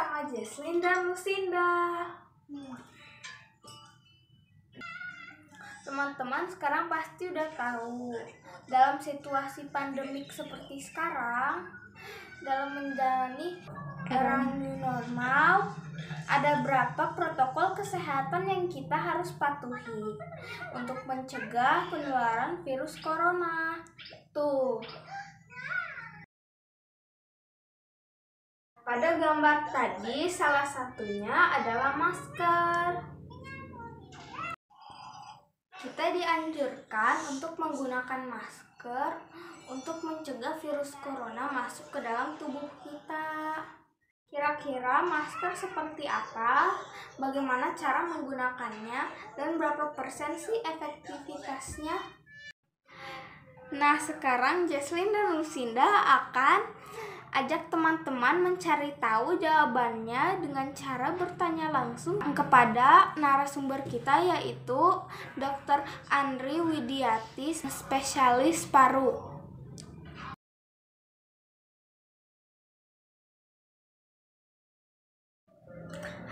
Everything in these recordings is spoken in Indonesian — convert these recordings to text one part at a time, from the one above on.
bersama Jesslyn dan Lucinda. Teman-teman sekarang pasti udah tahu, dalam situasi pandemik seperti sekarang, dalam menjalani era new normal, ada berapa protokol kesehatan yang kita harus patuhi untuk mencegah penularan virus corona. Tuh, pada gambar tadi salah satunya adalah masker. Kita dianjurkan untuk menggunakan masker untuk mencegah virus corona masuk ke dalam tubuh kita. Kira-kira masker seperti apa? Bagaimana cara menggunakannya? Dan berapa persen sih efektivitasnya? Nah, sekarang Jesslyn dan Lucinda akan ajak teman-teman mencari tahu jawabannya dengan cara bertanya langsung kepada narasumber kita, yaitu Dr. Andri Widiati, spesialis paru.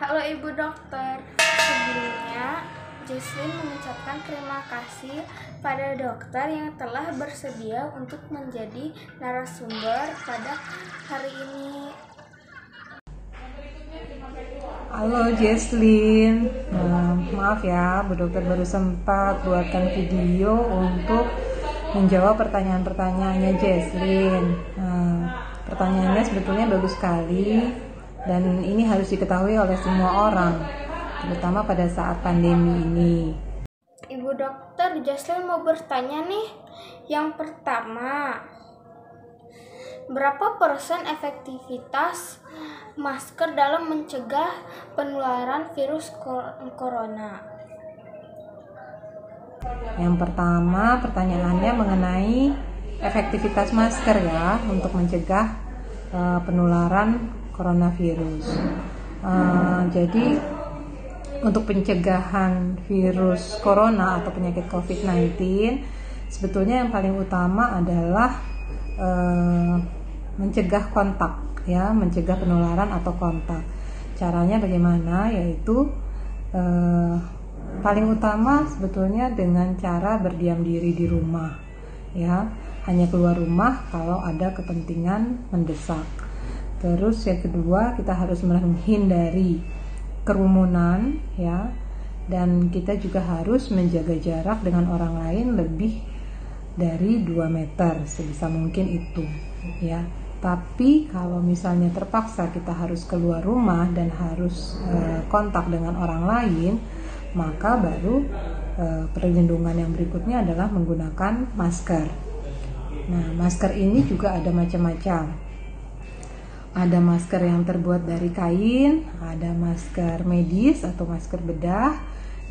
Halo Ibu Dokter, sebelumnya Jesslyn mengucapkan terima kasih pada dokter yang telah bersedia untuk menjadi narasumber pada hari ini. Halo Jesslyn, maaf ya Bu Dokter baru sempat buatkan video untuk menjawab pertanyaan-pertanyaannya Jesslyn. Pertanyaannya sebetulnya bagus sekali dan ini harus diketahui oleh semua orang, terutama pada saat pandemi ini. Ibu Dokter, Jesslyn mau bertanya nih. Yang pertama, berapa persen efektivitas masker dalam mencegah penularan virus corona? Yang pertama, pertanyaannya mengenai efektivitas masker ya untuk mencegah penularan coronavirus. Jadi untuk pencegahan virus corona atau penyakit COVID-19, sebetulnya yang paling utama adalah mencegah kontak, ya, mencegah penularan atau kontak. Caranya bagaimana? Yaitu paling utama sebetulnya dengan cara berdiam diri di rumah, ya, hanya keluar rumah kalau ada kepentingan mendesak. Terus yang kedua, kita harus menghindari kerumunan, ya, dan kita juga harus menjaga jarak dengan orang lain lebih dari 2 meter sebisa mungkin itu, ya. Tapi kalau misalnya terpaksa kita harus keluar rumah dan harus kontak dengan orang lain, maka baru perlindungan yang berikutnya adalah menggunakan masker. Nah, masker ini juga ada macam-macam. Ada masker yang terbuat dari kain, ada masker medis atau masker bedah,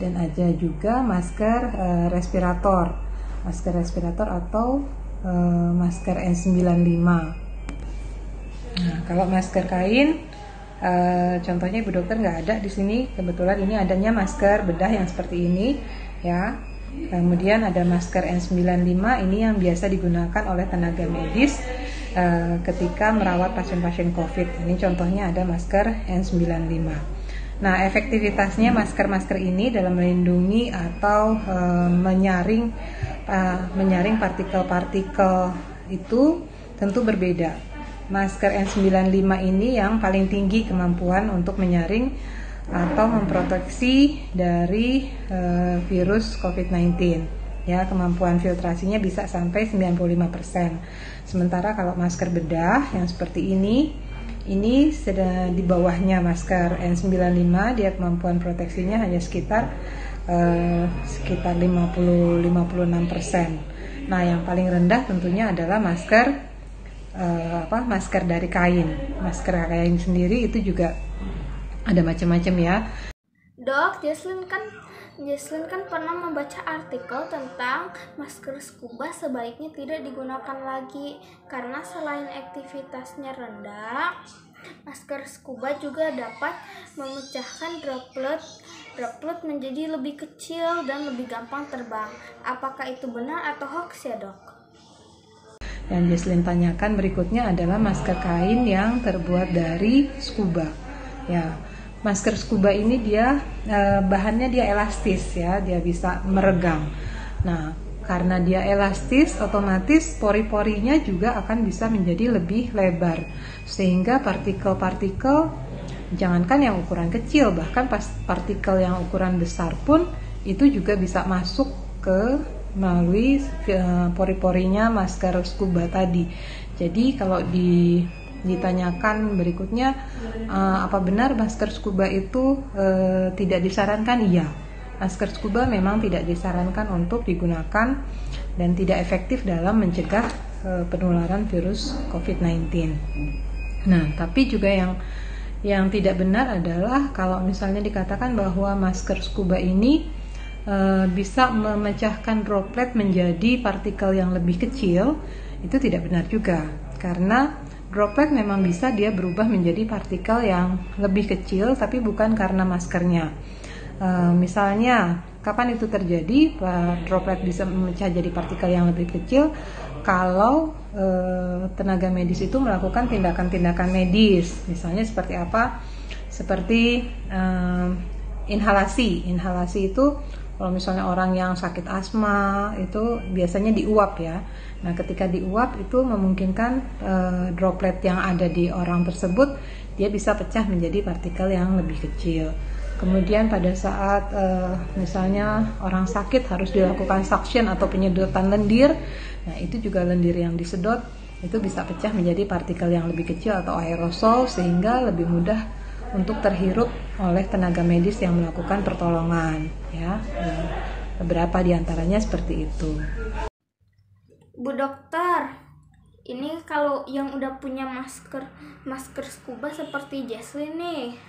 dan ada juga masker respirator. Masker respirator atau masker N95. Nah, kalau masker kain, contohnya Ibu Dokter nggak ada di sini. Kebetulan ini adanya masker bedah yang seperti ini, ya. Kemudian ada masker N95, ini yang biasa digunakan oleh tenaga medis ketika merawat pasien-pasien COVID. Ini contohnya ada masker N95. Nah, efektivitasnya masker-masker ini dalam melindungi atau menyaring partikel-partikel itu tentu berbeda. Masker N95 ini yang paling tinggi kemampuan untuk menyaring atau memproteksi dari virus COVID-19. Ya, kemampuan filtrasinya bisa sampai 95%. Sementara kalau masker bedah yang seperti ini sedang di bawahnya masker N95, dia kemampuan proteksinya hanya sekitar 50-56%. Nah, yang paling rendah tentunya adalah masker dari kain. Masker kain sendiri itu juga ada macam-macam ya. Dok, Jesslyn kan pernah membaca artikel tentang masker scuba sebaiknya tidak digunakan lagi karena selain aktivitasnya rendah, masker scuba juga dapat memecahkan droplet menjadi lebih kecil dan lebih gampang terbang. Apakah itu benar atau hoax ya, Dok? Yang Jesslyn tanyakan berikutnya adalah masker kain yang terbuat dari scuba. Ya, masker scuba ini dia bahannya dia elastis ya, dia bisa meregang. Nah, karena dia elastis, otomatis pori-porinya juga akan bisa menjadi lebih lebar, sehingga partikel-partikel, jangankan yang ukuran kecil, bahkan partikel yang ukuran besar pun itu juga bisa masuk ke melalui pori-porinya masker scuba tadi. Jadi kalau ditanyakan berikutnya, apa benar masker scuba itu tidak disarankan? Iya, masker scuba memang tidak disarankan untuk digunakan dan tidak efektif dalam mencegah penularan virus COVID-19. Nah, tapi juga yang tidak benar adalah kalau misalnya dikatakan bahwa masker scuba ini bisa memecahkan droplet menjadi partikel yang lebih kecil, itu tidak benar juga, karena droplet memang bisa dia berubah menjadi partikel yang lebih kecil, tapi bukan karena maskernya. Misalnya, kapan itu terjadi? Droplet bisa memecah jadi partikel yang lebih kecil kalau tenaga medis itu melakukan tindakan-tindakan medis. Misalnya seperti apa? Seperti inhalasi. Inhalasi itu kalau misalnya orang yang sakit asma itu biasanya diuap ya. Nah, ketika diuap itu memungkinkan droplet yang ada di orang tersebut dia bisa pecah menjadi partikel yang lebih kecil. Kemudian pada saat misalnya orang sakit harus dilakukan suction atau penyedotan lendir, nah itu juga lendir yang disedot itu bisa pecah menjadi partikel yang lebih kecil atau aerosol, sehingga lebih mudah untuk terhirup oleh tenaga medis yang melakukan pertolongan ya. Beberapa diantaranya seperti itu. Bu dokter, ini kalau yang udah punya masker scuba seperti Jesslyn nih,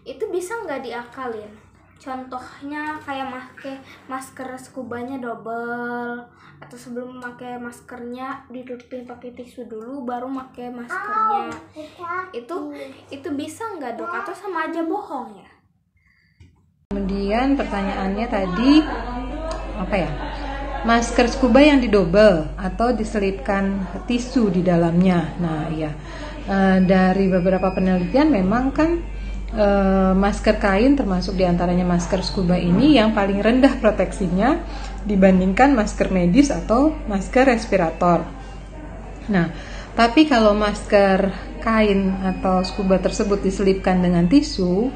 itu bisa nggak diakalin? Contohnya kayak pakai masker scubanya double, atau sebelum pakai maskernya ditutupin pakai tisu dulu baru pakai maskernya. Itu bisa nggak dok? Atau sama aja bohong ya? Kemudian pertanyaannya tadi apa ya? Masker scuba yang didobel atau diselipkan tisu di dalamnya. Nah, iya. Dari beberapa penelitian memang kan masker kain termasuk diantaranya masker scuba ini yang paling rendah proteksinya dibandingkan masker medis atau masker respirator. Nah, tapi kalau masker kain atau scuba tersebut diselipkan dengan tisu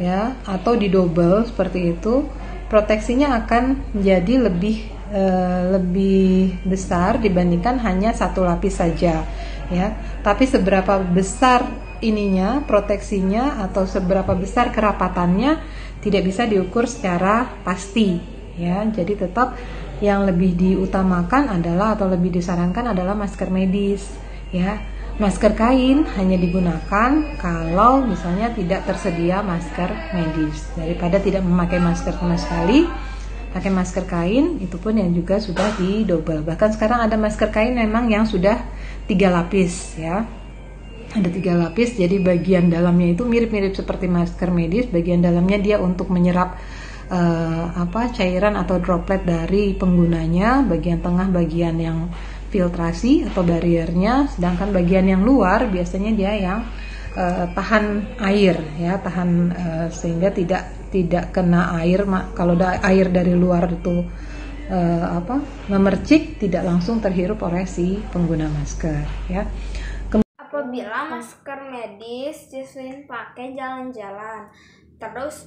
ya atau didobel seperti itu, proteksinya akan menjadi lebih besar dibandingkan hanya satu lapis saja ya. Tapi seberapa besar ininya, proteksinya atau seberapa besar kerapatannya tidak bisa diukur secara pasti ya. Jadi tetap yang lebih diutamakan adalah atau lebih disarankan adalah masker medis ya. Masker kain hanya digunakan kalau misalnya tidak tersedia masker medis. Daripada tidak memakai masker sama sekali, pakai masker kain, itu pun yang juga sudah didobel. Bahkan sekarang ada masker kain memang yang sudah 3 lapis ya. Ada 3 lapis, jadi bagian dalamnya itu mirip-mirip seperti masker medis. Bagian dalamnya dia untuk menyerap cairan atau droplet dari penggunanya. Bagian tengah bagian yang filtrasi atau bariernya, sedangkan bagian yang luar biasanya dia yang tahan air ya, sehingga tidak kena air. Kalau air dari luar itu memercik, tidak langsung terhirup oleh si pengguna masker ya. Apabila masker medis Jesslyn pakai jalan-jalan, terus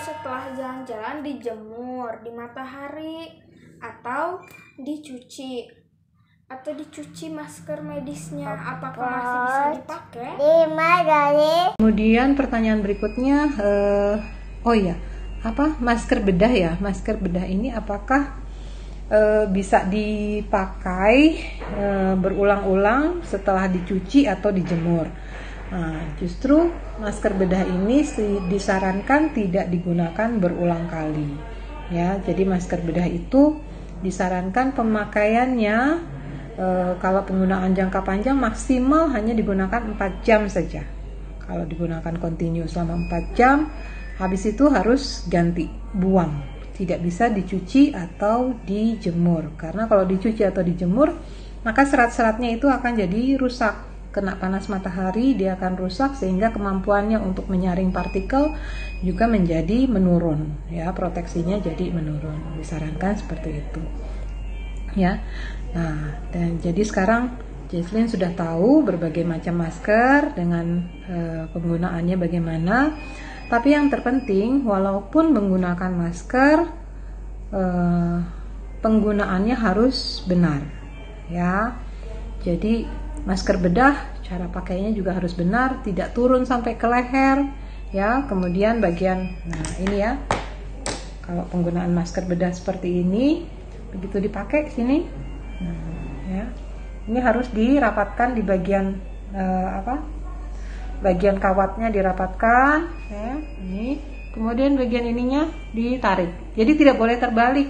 setelah jalan-jalan dijemur di matahari atau dicuci masker medisnya, apakah masih bisa dipakai? Kemudian pertanyaan berikutnya, masker bedah ya? Masker bedah ini apakah bisa dipakai berulang-ulang setelah dicuci atau dijemur? Nah, justru masker bedah ini disarankan tidak digunakan berulang kali ya. Jadi masker bedah itu disarankan pemakaiannya kalau penggunaan jangka panjang maksimal hanya digunakan 4 jam saja. Kalau digunakan kontinu selama 4 jam, habis itu harus ganti, buang. Tidak bisa dicuci atau dijemur, karena kalau dicuci atau dijemur maka serat-seratnya itu akan jadi rusak kena panas matahari dia akan rusak sehingga kemampuannya untuk menyaring partikel juga menjadi menurun, ya, proteksinya jadi menurun. Disarankan seperti itu, ya. Nah, dan jadi sekarang Jesslyn sudah tahu berbagai macam masker dengan penggunaannya bagaimana. Tapi yang terpenting, walaupun menggunakan masker, penggunaannya harus benar, ya. Jadi masker bedah, cara pakainya juga harus benar, tidak turun sampai ke leher, ya. Kemudian bagian, nah ini ya, kalau penggunaan masker bedah seperti ini, begitu dipakai sini, nah, ya, ini harus dirapatkan di bagian bagian kawatnya dirapatkan, ya, ini. Kemudian bagian ininya ditarik, jadi tidak boleh terbalik.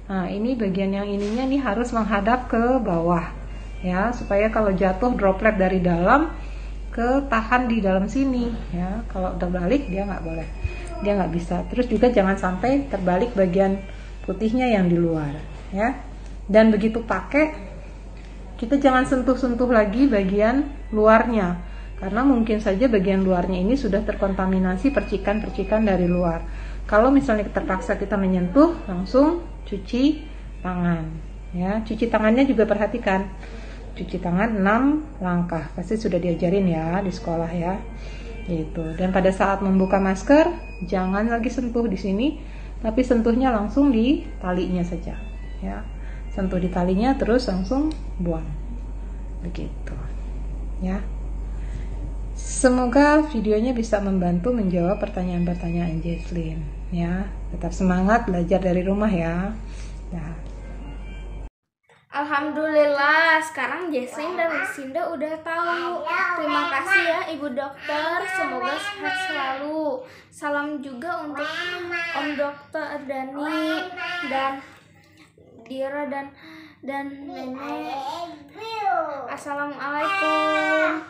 Nah, ini bagian yang ininya nih harus menghadap ke bawah, ya, supaya kalau jatuh droplet dari dalam tahan di dalam sini, ya. Kalau udah balik dia nggak boleh, dia nggak bisa. Terus juga jangan sampai terbalik bagian putihnya yang di luar, ya. Dan begitu pakai, kita jangan sentuh-sentuh lagi bagian luarnya, karena mungkin saja bagian luarnya ini sudah terkontaminasi percikan-percikan dari luar. Kalau misalnya terpaksa kita menyentuh, langsung cuci tangan, ya. Cuci tangannya juga perhatikan, cuci tangan 6 langkah, pasti sudah diajarin ya di sekolah, ya, gitu. Dan pada saat membuka masker, jangan lagi sentuh di sini, tapi sentuhnya langsung di talinya saja, ya. Sentuh di talinya terus langsung buang, begitu, ya. Semoga videonya bisa membantu menjawab pertanyaan-pertanyaan Jesslyn, ya. Tetap semangat belajar dari rumah, ya. Nah. Alhamdulillah, sekarang Jesslyn dan Lucinda udah tahu. Terima kasih ya Ibu Dokter, semoga sehat selalu. Salam juga untuk Om Dokter Dani dan Dira dan Nenek. Assalamualaikum.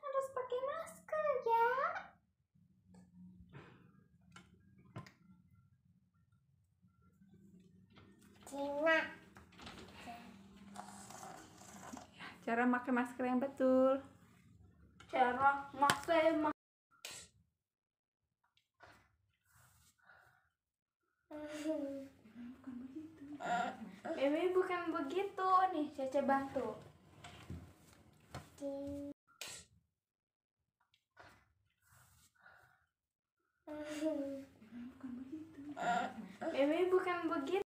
Harus pakai masker ya. Cara pakai masker yang betul. Cara pakai masker. Baby bukan begitu nih, Cece bantu. Baby bukan begitu.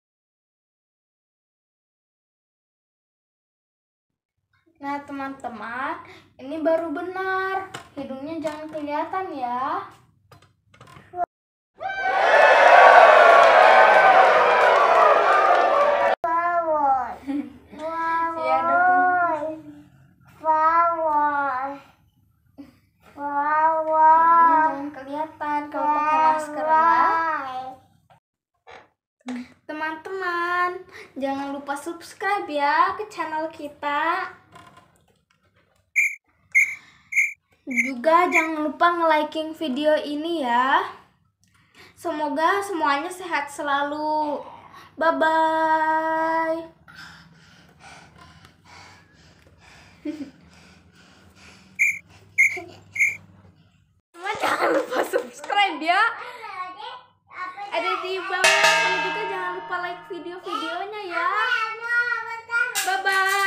Nah teman-teman, ini baru benar. Hidungnya jangan kelihatan ya. Teman-teman, jangan lupa subscribe ya ke channel kita. Juga jangan lupa nge-liking video ini ya. Semoga semuanya sehat selalu. Bye-bye. Jangan lupa subscribe ya. Ada di bawah. Dan juga jangan lupa like video-videonya ya. Bye-bye.